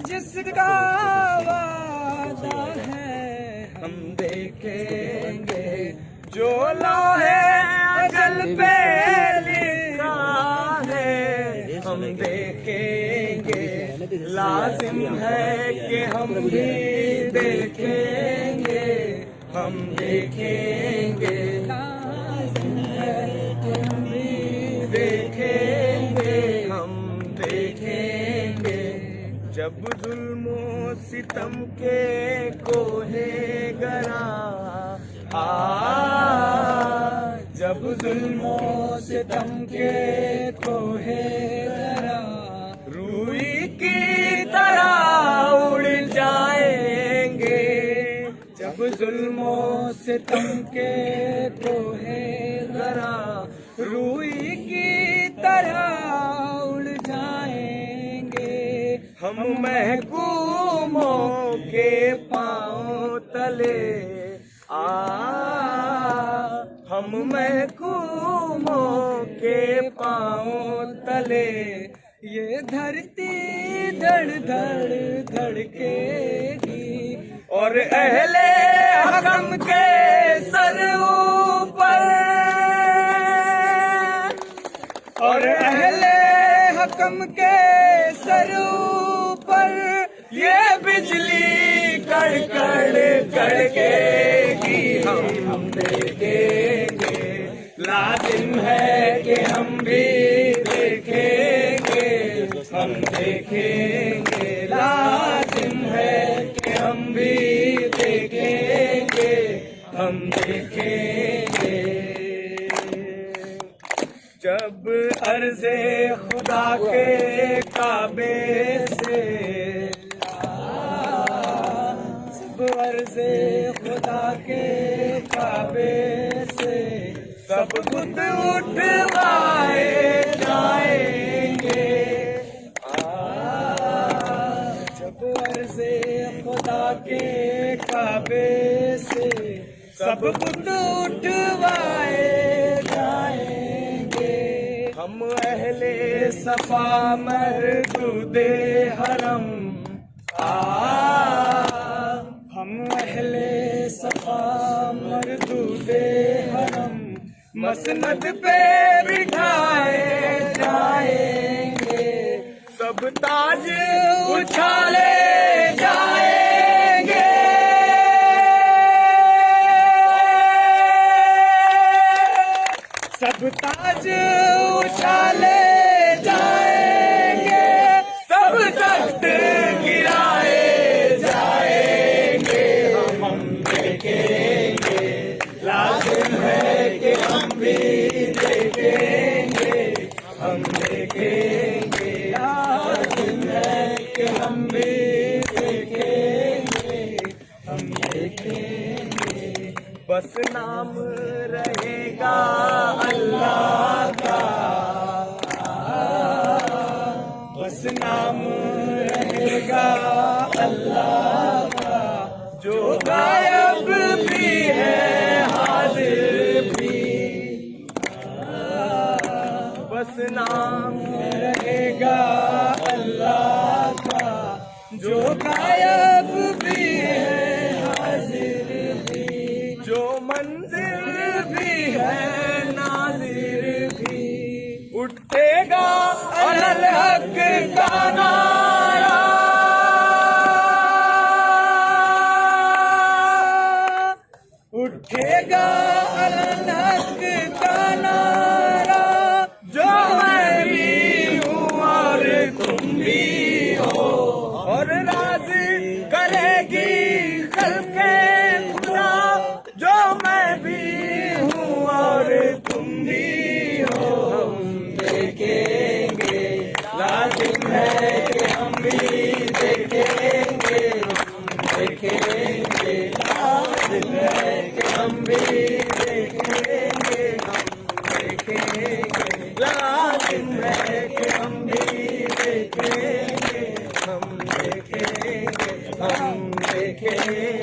जिसका वादा है हम देखेंगे, जो लोहे अजल पे लिखा है हम देखेंगे, लाजिम है कि हम भी देखेंगे, हम देखेंगे, लाजिम है कि हम भी देखेंगे, हम देखेंगे। जब जुल्मो सितम के कोहे गरा जब जुल्मो सितम के कोहे गरा रूई की तरह उड़ जाएंगे, जब जुल्मो सितम के कोहे गरा रूई की तरह उड़ जाएंगे, हम महकूमों के पांव तले हम महकूमों के पांव तले, ये धरती धड़ धड़ धड़केगी और अहले हकम के सर ऊपर, और अहले हकम के सर ऊपर ये बिजली कड़कड़ कड़केगी, हम देखेंगे, लाजिम है कि हम भी देखेंगे, हम देखेंगे, लाजिम है कि हम भी देखेंगे, हम देखेंगे। जब अर्ज़े खुदा के काबे से अर्ज़े खुदा के काबे से सब बुत उठवाए जाएंगे, जब अर्ज़े खुदा के काबे से सब बुत उठवाए जाएंगे, हम अहले सफा मरदूदे हरम हम अहले सफा मरदूदे हरम मसनद पे बिठाए जाएंगे, सब ताज उछाले जाएंगे, सब ताज उछाले जाएंगे, सब तख्त गिराए जाएंगे, हम देखेंगे, लाजिम है कि हम भी देखेंगे, हम देखेंगे, लाजिम है कि हम भी देखेंगे, हम देखेंगे। बस नाम रहेगा अल्लाह का, बस नाम रहेगा अल्लाह का, जो गायब भी है हाजिर भी, बस नाम रहेगा अल्लाह का, जो गायब भी है हाजिर भी, जो मंजिल भी है नाजिर भी, उठेगा अल हक का नारा, उठेगा अल हक का नारा, जो मैं भी हूँ और तुम भी हो, और राज़ी करेगी खल्क़े खुदा, जो मैं भी हूँ और तुम भी हो, हम देखेंगे, लाजिम है कि हम भी देखेंगे, हम देखेंगे, लाजिम है कि हम भी देखेंगे, हम देखेंगे, लाजिम है कि हम भी देखेंगे, हम देखेंगे, हम देखेंगे।